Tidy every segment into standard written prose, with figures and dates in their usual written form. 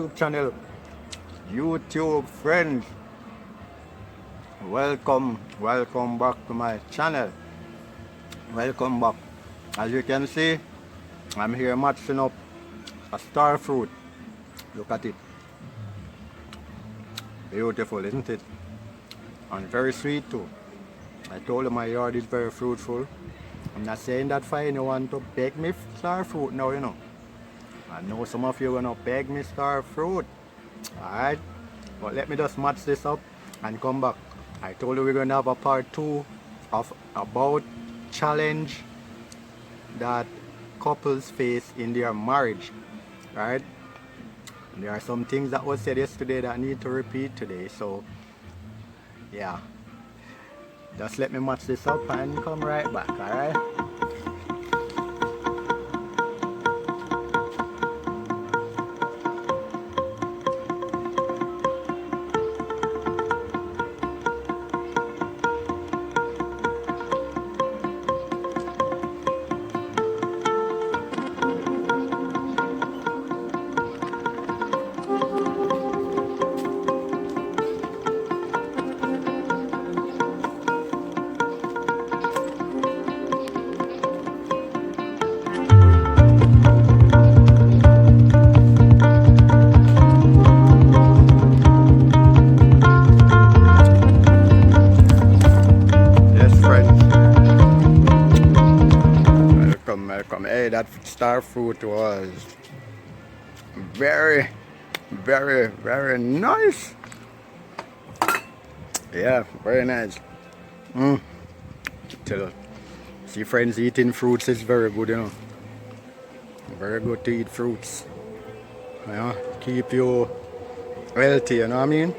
YouTube channel. YouTube friends, welcome back to my channel. Welcome back. As you can see, I'm here matching up a star fruit. Look at it. Beautiful, isn't it? And very sweet too. I told you my yard is very fruitful. I'm not saying that for anyone to beg me star fruit now, you know. I know some of you are gonna beg me star fruit. Alright? But let me just match this up and come back. I told you we're gonna have a part 2 of about challenge that couples face in their marriage. Right? There are some things that was said yesterday that I need to repeat today. So yeah. Just let me match this up and come right back, alright? Welcome. Hey, that star fruit was very nice. Yeah, very nice. Tell you, see friends, eating fruits is very good, you know. Very good to eat fruits. Yeah, keep you healthy, you know what I mean?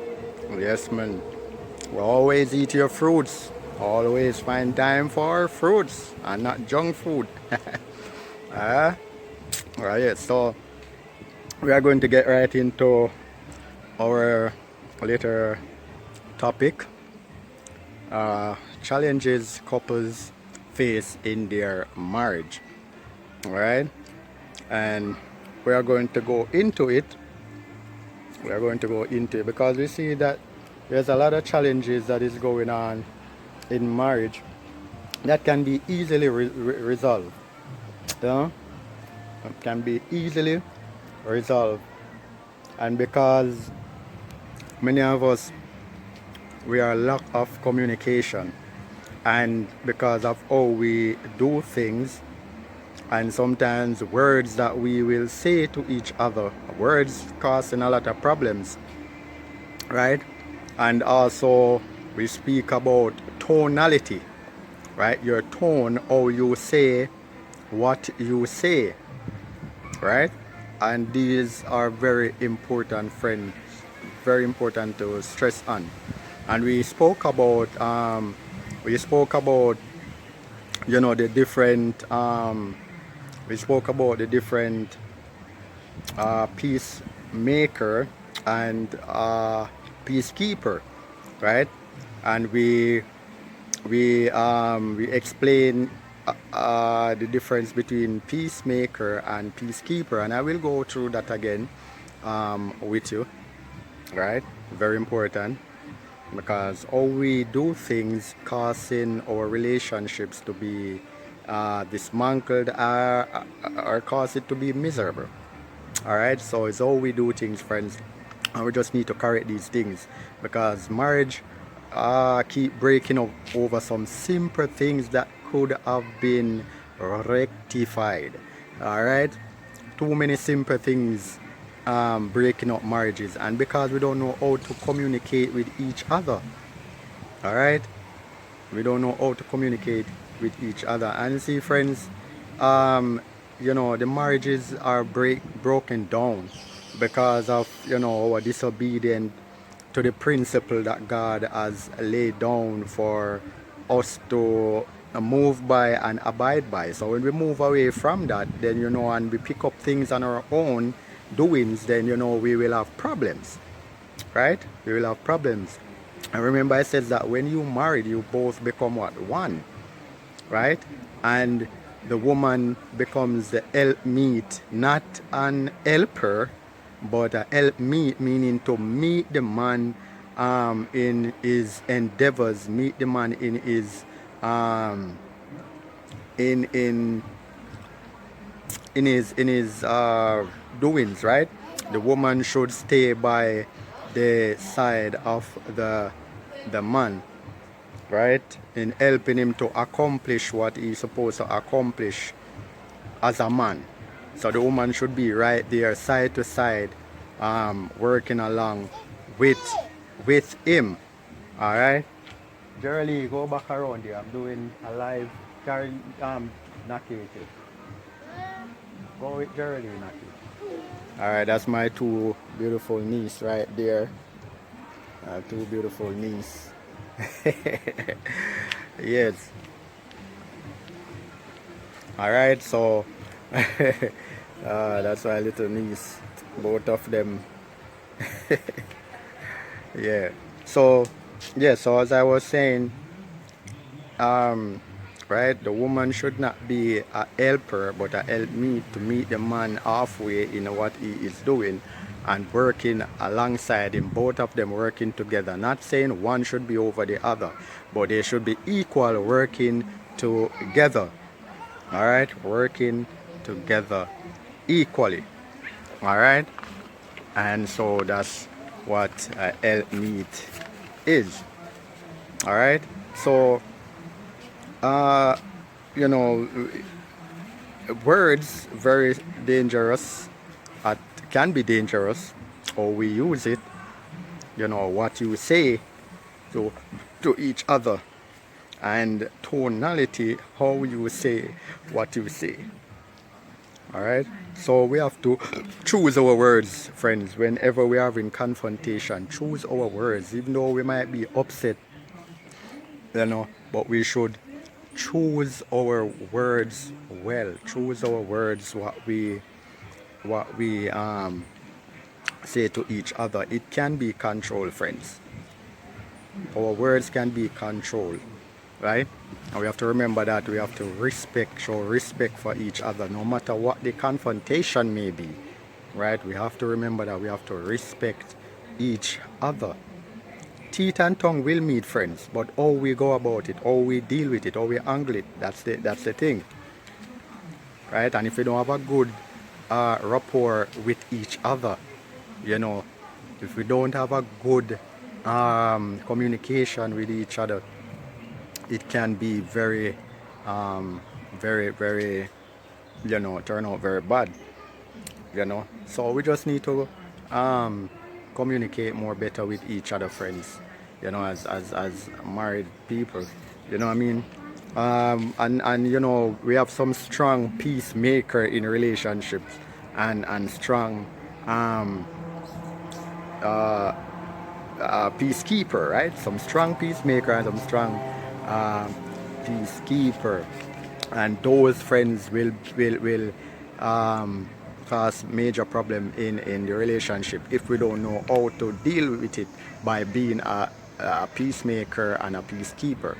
Yes, man. We always eat your fruits. Always find time for fruits and not junk food. Right, so we are going to get right into our later topic. Challenges couples face in their marriage. Alright? And we are going to go into it. We are going to go into it because we see that there's a lot of challenges that is going on in marriage that can be easily resolved. You know? It can be easily resolved. And because many of us, we are lack of communication, and because of how we do things, and sometimes words that we will say to each other, words causing a lot of problems, right? And also we speak about tonality, right? Your tone, how you say what you say, right? And these are very important, friends, very important to stress on. And we spoke about you know, the different we spoke about the different peacemaker and peacekeeper, right? And we explain the difference between peacemaker and peacekeeper, and I will go through that again with you, right? Very important, because how we do things causing our relationships to be dismantled or cause it to be miserable. Alright, so it's how we do things, friends, and we just need to correct these things, because marriage keep breaking up over some simple things that could have been rectified. Alright, too many simple things breaking up marriages, and because we don't know how to communicate with each other. Alright, we don't know how to communicate with each other. And see, friends, you know, the marriages are broken down because of, you know, our disobedience to the principle that God has laid down for us to move by and abide by. So when we move away from that, then, you know, and we pick up things on our own doings, then, you know, we will have problems, right? We will have problems. And remember, I said that when you married, you both become what? One, right? And the woman becomes the helpmeet, not an helper, but help meet meaning to meet the man in his endeavors, meet the man in his um, in in his doings, right? The woman should stay by the side of the man, right, in helping him to accomplish what he's supposed to accomplish as a man. So the woman should be right there side to side, working along with him. All right, Jerry, go back around here. I'm doing a live. Carry Naki with you. Go with Jerry, Naki. All right, that's my two beautiful niece right there. Two beautiful niece. Yes. All right, so that's my little niece. Both of them. Yeah. So yeah. So as I was saying, right, the woman should not be a helper, but a helpmeet to meet the man halfway in what he is doing and working alongside him. Both of them working together. Not saying one should be over the other, but they should be equal, working together. All right, working together equally. All right, and so that's what helpmeet is. All right, so you know, words very dangerous. Can be dangerous, or we use it. You know what you say to each other, and tonality, how you say what you say. All right, so we have to choose our words, friends. Whenever we are in confrontation, choose our words, even though we might be upset, you know, but we should choose our words well. Choose our words, what we say to each other. It can be controlled, friends. Our words can be controlled, right? And we have to remember that we have to show respect for each other, no matter what the confrontation may be, right? We have to remember that we have to respect each other. Teeth and tongue will meet, friends, but how we go about it, how we deal with it, how we angle it, that's the thing, right? And if we don't have a good rapport with each other, you know, if we don't have a good communication with each other, it can be very, very, you know, turn out very bad, you know. So we just need to communicate more better with each other, friends, you know, as married people, you know what I mean. And you know, we have some strong peacemaker in relationships, and strong peacekeeper, right? Some strong peacemaker and some strong peacekeeper, and those friends will cause major problem in the relationship if we don't know how to deal with it by being a peacemaker and a peacekeeper.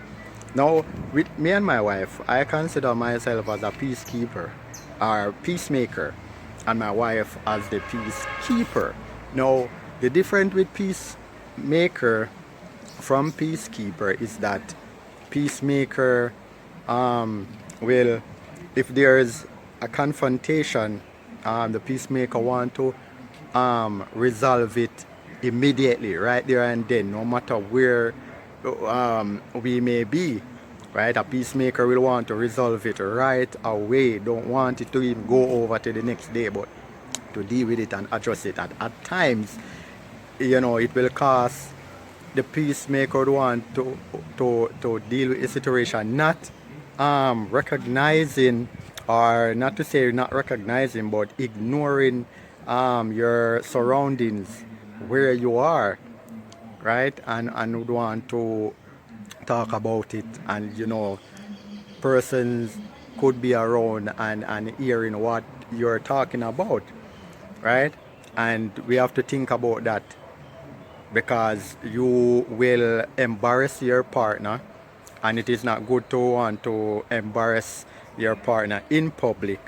Now, with me and my wife, I consider myself as a peacekeeper or peacemaker, and my wife as the peacekeeper. Now, the difference with peacemaker from peacekeeper is that peacemaker will, if there's a confrontation, the peacemaker want to resolve it immediately, right there and then, no matter where we may be, right? A peacemaker will want to resolve it right away, don't want it to even go over to the next day, but to deal with it and address it. And at times, you know, it will cause the peacemaker would want to deal with the situation, not recognizing, or not to say not recognizing, but ignoring your surroundings, where you are, right? And would want to talk about it, and you know, persons could be around and hearing what you're talking about, right? And we have to think about that, because you will embarrass your partner, and it is not good to want to embarrass your partner in public,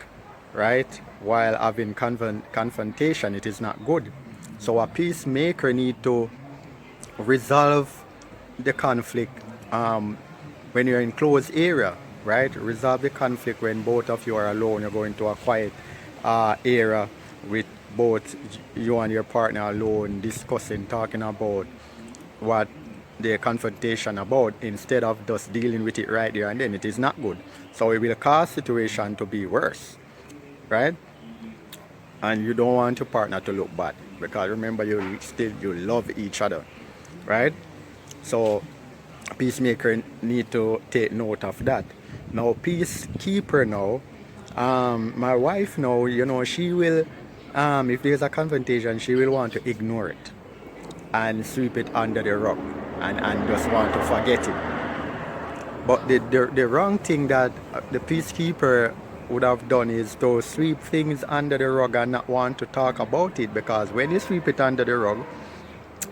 right? While having confrontation, it is not good. So a peacemaker need to resolve the conflict when you're in closed area, right? Resolve the conflict when both of you are alone. You're going to a quiet area with both you and your partner alone, discussing, talking about what the confrontation about, instead of just dealing with it right there and then. It is not good. So it will cause situation to be worse, right? And you don't want your partner to look bad, because remember, you love each other, right? So peacemaker need to take note of that. Now peacekeeper now, my wife now, she will, if there's a confrontation, she will want to ignore it and sweep it under the rug, and just want to forget it. But the wrong thing that the peacekeeper would have done is to sweep things under the rug and not want to talk about it, because when you sweep it under the rug,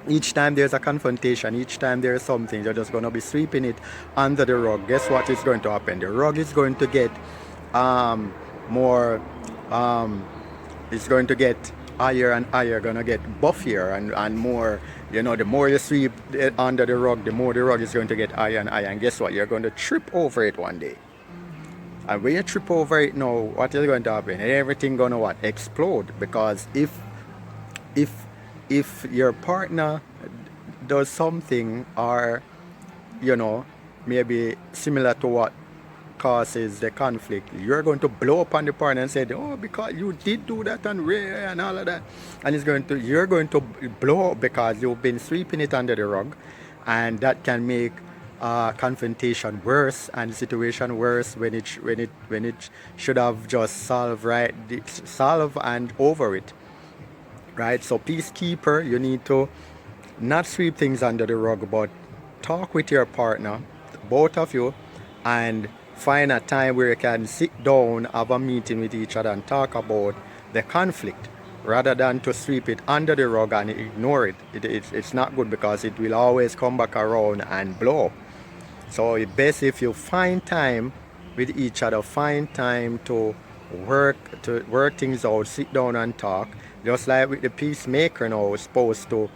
each time there's a confrontation, each time there's something, you're just going to be sweeping it under the rug. Guess what is going to happen? The rug is going to get more, it's going to get higher and higher, going to get buffier and more. The more you sweep it under the rug, the more the rug is going to get higher and higher. And guess what? You're going to trip over it one day. And when you trip over it now, what is going to happen? Everything going to what? Explode. Because if your partner does something, or maybe similar to what causes the conflict, you're going to blow up on the partner and say, oh, because you did do that and all of that, and you're going to blow up because you've been sweeping it under the rug, and that can make confrontation worse and the situation worse when it should have just solved and over it. Right? So peacekeeper, you need to not sweep things under the rug, but talk with your partner, both of you, and find a time where you can sit down, have a meeting with each other and talk about the conflict, rather than to sweep it under the rug and ignore it. It's not good, because it will always come back around and blow up. So it's best if you find time with each other, find time to work things out, sit down and talk. Just like with the peacemaker now, is supposed to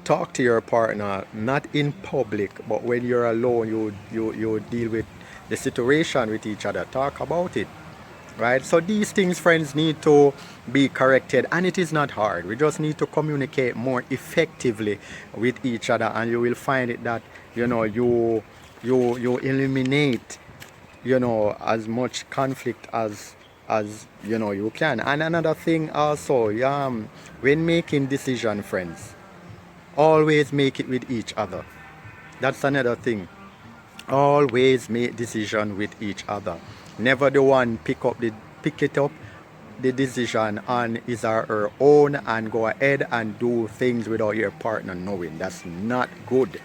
talk to your partner, not in public, but when you're alone, you deal with the situation with each other, talk about it, right? So these things, friends, need to be corrected, and it is not hard. We just need to communicate more effectively with each other, and you will find it that you eliminate as much conflict as you can. And another thing also, when making decision, friends, always make it with each other. That's another thing. Always make decision with each other. Never the one pick it up the decision on his or her own and go ahead and do things without your partner knowing. That's not good.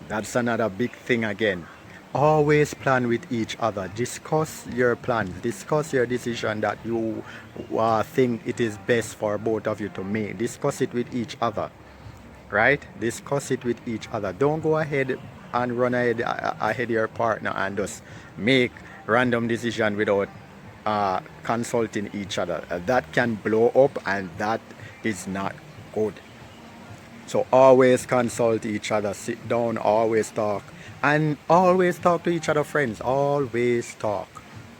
That's another big thing again. Always plan with each other. Discuss your plan. Discuss your decision that you think it is best for both of you to make. Discuss it with each other. Right? Discuss it with each other. Don't go ahead and run ahead of your partner and just make random decision without consulting each other. That can blow up, and that is not good. So always consult each other, sit down, always talk, and always talk to each other, friends. Always talk,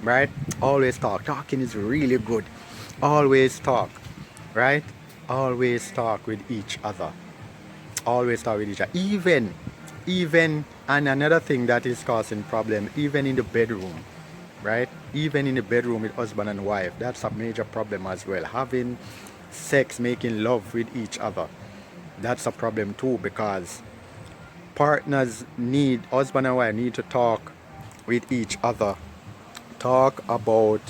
right? Always talk. Talking is really good. Always talk, right? Always talk with each other. Always talk with each other. Even, and another thing that is causing problem, even in the bedroom, right? Even in the bedroom with husband and wife, that's a major problem as well. Having sex, making love with each other, that's a problem too, because husband and wife need to talk with each other. Talk about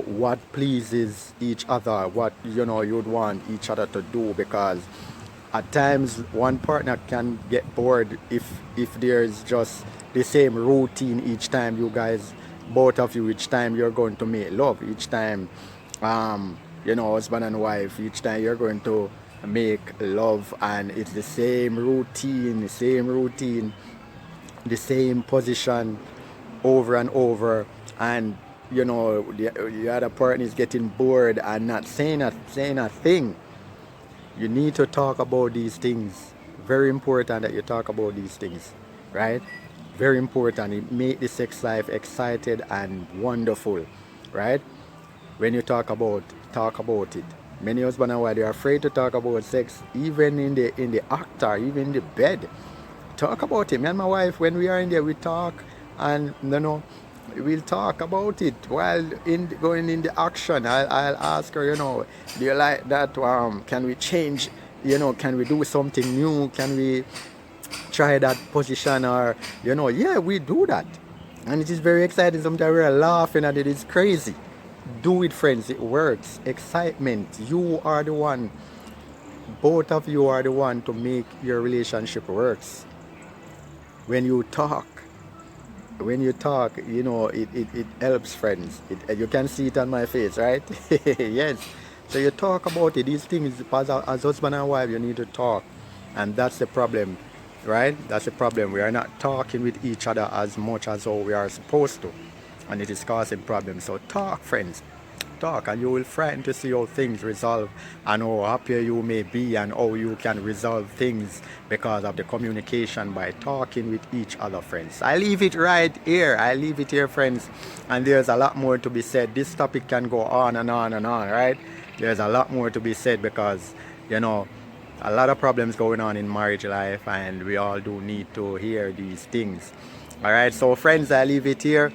what pleases each other, what you'd want each other to do, because at times one partner can get bored if there's just the same routine each time both of you, each time you're going to make love, each time husband and wife, each time you're going to make love, and it's the same routine. the same position over and over, and you know the other partner is getting bored and not saying a thing. You need to talk about these things. Very important that you talk about these things, right? Very important. It make the sex life excited and wonderful, right? When you talk about it. Many husband and wife, they are afraid to talk about sex, even in the act or even in the bed. Talk about it. Me and my wife, when we are in there, we talk, and you know, we'll talk about it while going in the action. I'll ask her, you know, do you like that? Can we change? You know, can we do something new? Can we try that position? Or you know, yeah, we do that, and it is very exciting. Sometimes we're laughing at it. It's crazy. Do it, friends. It works. Excitement. You are the one. Both of you are the one to make your relationship works. When you talk, you know, it helps, friends. You can see it on my face, right? Yes. So you talk about it. These things, as husband and wife, you need to talk. And that's the problem, right? That's the problem. We are not talking with each other as much as how we are supposed to. And it is causing problems. So talk, friends. Talk, and you will frighten to see how things resolve and how happier you may be and how you can resolve things because of the communication by talking with each other, friends. I leave it right here. I leave it here, friends. And there's a lot more to be said. This topic can go on and on and on, right? There's a lot more to be said because, you know, a lot of problems going on in marriage life, and we all do need to hear these things. All right, so friends, I leave it here.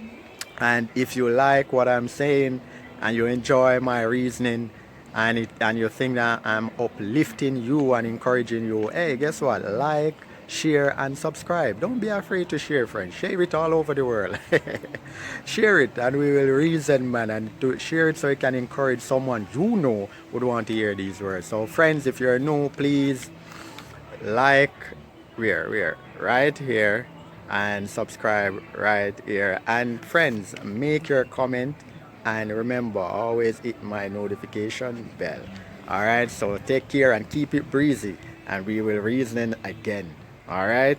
And if you like what I'm saying and you enjoy my reasoning, and you think that I'm uplifting you and encouraging you, hey, guess what? Like, share, and subscribe. Don't be afraid to share, friends. Share it all over the world. Share it, and we will reason, man, and to share it so it can encourage someone you know would want to hear these words. So, friends, if you're new, please like right here, and subscribe right here. And friends, make your comment, and remember, always hit my notification bell. All right, so take care and keep it breezy, and we will reason again. All right.